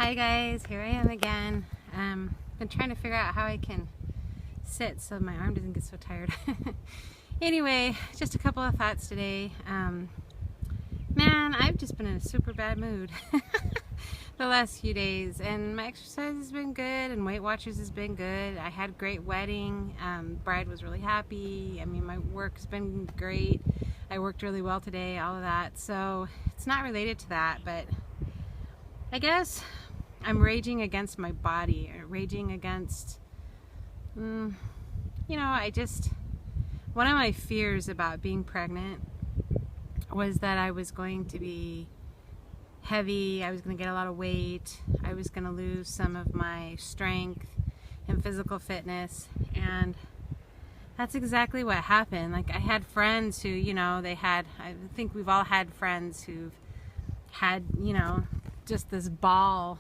Hi guys, here I am again. Been trying to figure out how I can sit so my arm doesn't get so tired. Anyway, just a couple of thoughts today. Man, I've just been in a super bad mood the last few days, and my exercise has been good and Weight Watchers has been good. I had a great wedding. Bride was really happy. I mean, my work's been great. I worked really well today, all of that. So it's not related to that, but I guess I'm raging against my body, raging against, one of my fears about being pregnant was that I was going to be heavy, I was going to get a lot of weight, I was going to lose some of my strength and physical fitness, and that's exactly what happened. Like, I had friends who, I think we've all had friends who've had, just this ball,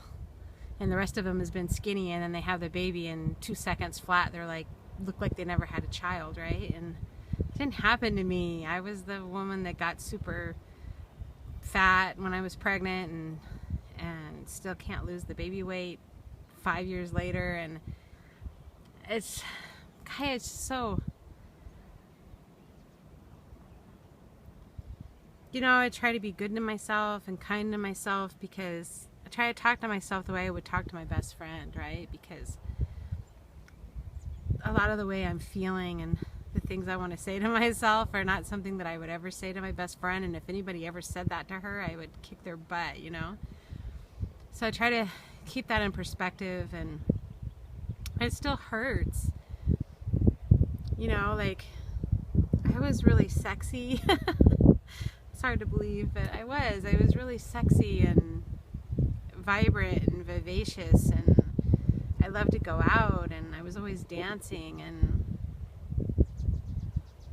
and the rest of them has been skinny, and then they have the baby in 2 seconds flat. They're like, look like they never had a child, right? And it didn't happen to me. I was the woman that got super fat when I was pregnant, and still can't lose the baby weight 5 years later. And it's just so, I try to be good to myself and kind to myself, because I try to talk to myself the way I would talk to my best friend, right? Because a lot of the way I'm feeling and the things I want to say to myself are not something that I would ever say to my best friend, and if anybody ever said that to her, I would kick their butt, So I try to keep that in perspective, and it still hurts. Like, I was really sexy. It's hard to believe, but I was really sexy and vibrant and vivacious, and I loved to go out, and I was always dancing, and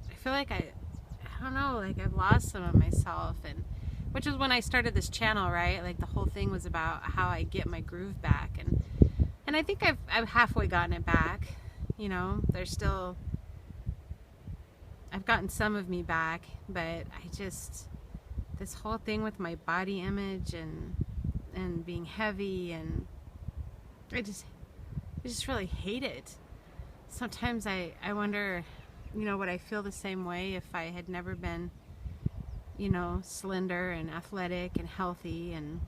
I feel like I've lost some of myself, and which is when I started this channel, right? Like, the whole thing was about how I get my groove back, and I think I've halfway gotten it back. There's still, I've gotten some of me back, but this whole thing with my body image and being heavy, and I just really hate it. Sometimes I wonder, would I feel the same way if I had never been, slender and athletic and healthy and,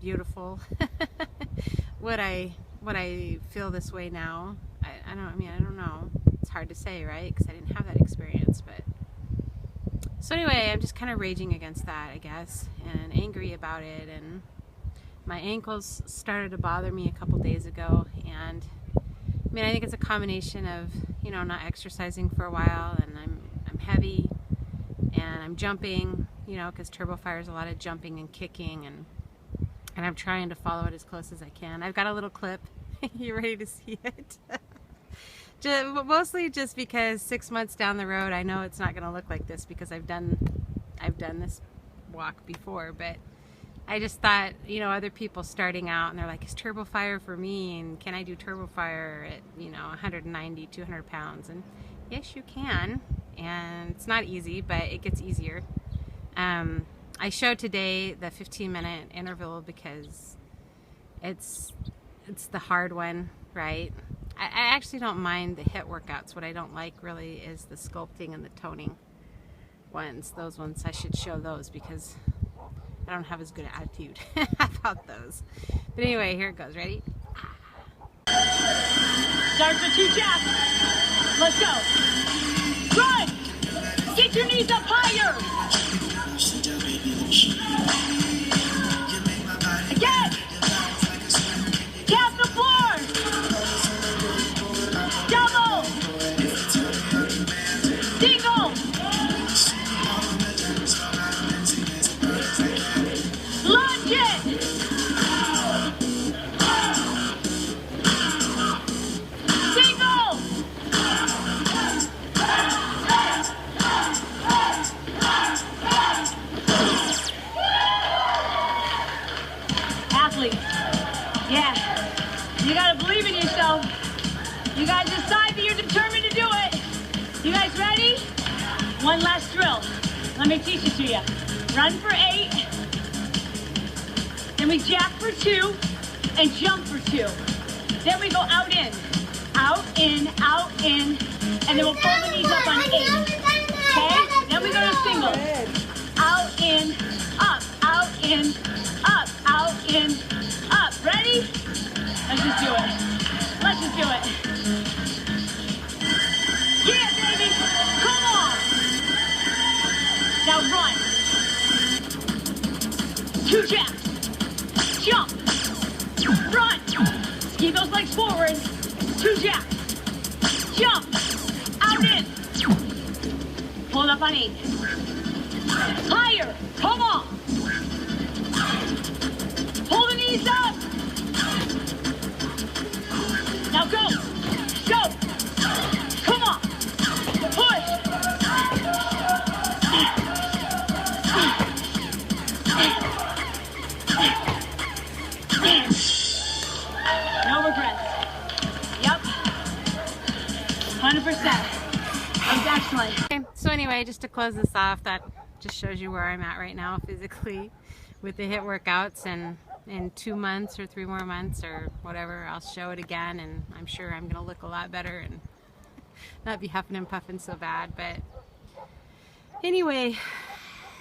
beautiful? Would I feel this way now? I don't know. It's hard to say, right? Because I didn't have that experience, but so anyway, I'm just kind of raging against that, I guess, and angry about it. And my ankles started to bother me a couple days ago, and I think it's a combination of, not exercising for a while, and I'm heavy, and I'm jumping, because Turbofire is a lot of jumping and kicking, and I'm trying to follow it as close as I can. I've got a little clip. You ready to see it? Mostly just because 6 months down the road, I know it's not going to look like this, because I've done this walk before, but I just thought, other people starting out, and they're like, is Turbofire for me, and can I do Turbofire at 190, 200 pounds? And yes, you can, and it's not easy, but it gets easier. I showed today the 15-minute interval because it's the hard one, right? I actually don't mind the HIIT workouts. What I don't like really is the sculpting and the toning ones. Those ones, I should show those, because I don't have as good an attitude about those. But anyway, here it goes. Ready? Start for 2 jabs. Let's go. Run! Get your knees up higher. Again. Tap the floor. Double. Single. Lunge it. Single. Athlete. Yeah. You gotta believe in yourself. You guys decide that you're determined to do it. You guys ready? One last drill. Let me teach it to you. Run for 8. Then we jack for 2 and jump for 2. Then we go out in, out in, out in, and then we'll pull the knees up on 8. Okay? Then we go to single. Out in, up, out in, up, out in, up. Ready? Let's just do it. Let's just do it. Yeah, baby. Come on. Now run. 2 jacks. Jump. Run. Ski those legs forward. 2 jacks. Jump. Out in. Pull it up on 8. Higher. Come on. Pull the knees up. Now go. Go. Come on. Push. No regrets. Yep. 100%. That was excellent. Okay, so anyway, just to close this off, that just shows you where I'm at right now physically with the HIIT workouts, and in 2 months or 3 more months or whatever, I'll show it again, and I'm sure I'm gonna look a lot better and not be huffing and puffing so bad. But anyway,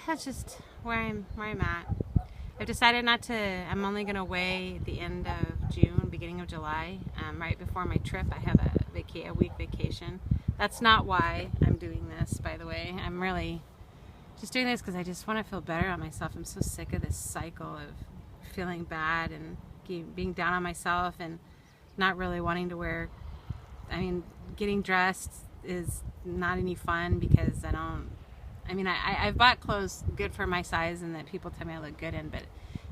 that's just where I'm at. I've decided not to. I'm only gonna weigh at the end of June, beginning of July, right before my trip. I have a week vacation. That's not why I'm doing this, by the way. I'm really just doing this because I just want to feel better on myself. I'm so sick of this cycle of feeling bad and being down on myself and not really wanting to wear. I mean, getting dressed is not any fun because I've bought clothes good for my size and that people tell me I look good in, but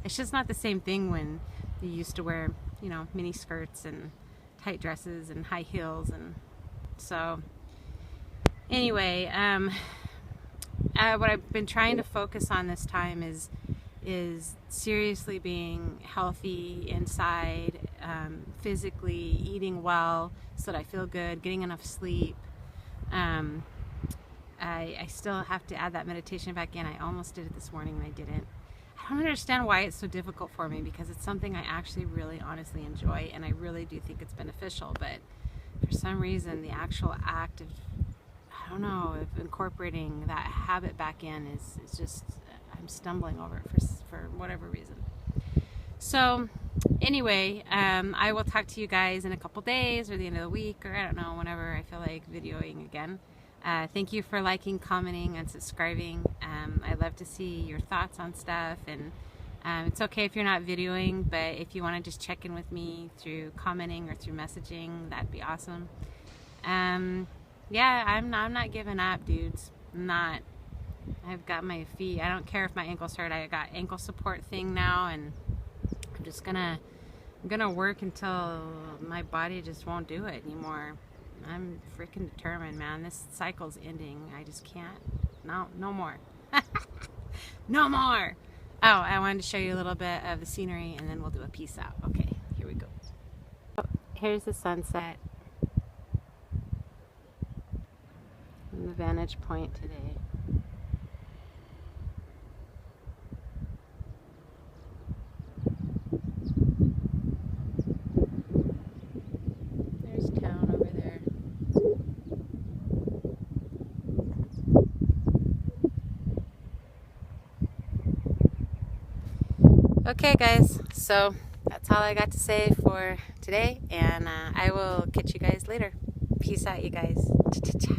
it's just not the same thing when you used to wear, you know, mini skirts and tight dresses and high heels. And so anyway, what I've been trying to focus on this time is seriously being healthy inside, physically eating well so that I feel good, getting enough sleep. I still have to add that meditation back in. I almost did it this morning and I didn't. I don't understand why it's so difficult for me, because it's something I actually really honestly enjoy and I really do think it's beneficial, but for some reason the actual act of, I don't know, of incorporating that habit back in is just, I'm stumbling over it for whatever reason. So anyway, I will talk to you guys in a couple days or the end of the week, or I don't know, whenever I feel like videoing again. Thank you for liking, commenting, and subscribing. I love to see your thoughts on stuff, and it's okay if you're not videoing, but if you want to just check in with me through commenting or through messaging, that'd be awesome. Yeah, I'm not giving up, dudes. I'm not. I've got my feet. I don't care if my ankles hurt. I got ankle support thing now, and I'm just gonna work until my body just won't do it anymore. I'm freaking determined, man. This cycle's ending. I just can't. No more. No more. Oh, I wanted to show you a little bit of the scenery, and then we'll do a peace out. Okay, here we go. Oh, here's the sunset from the vantage point today. There's town over there. Okay guys, so that's all I got to say for today, and I will catch you guys later. Peace out, you guys. Cha-cha-cha.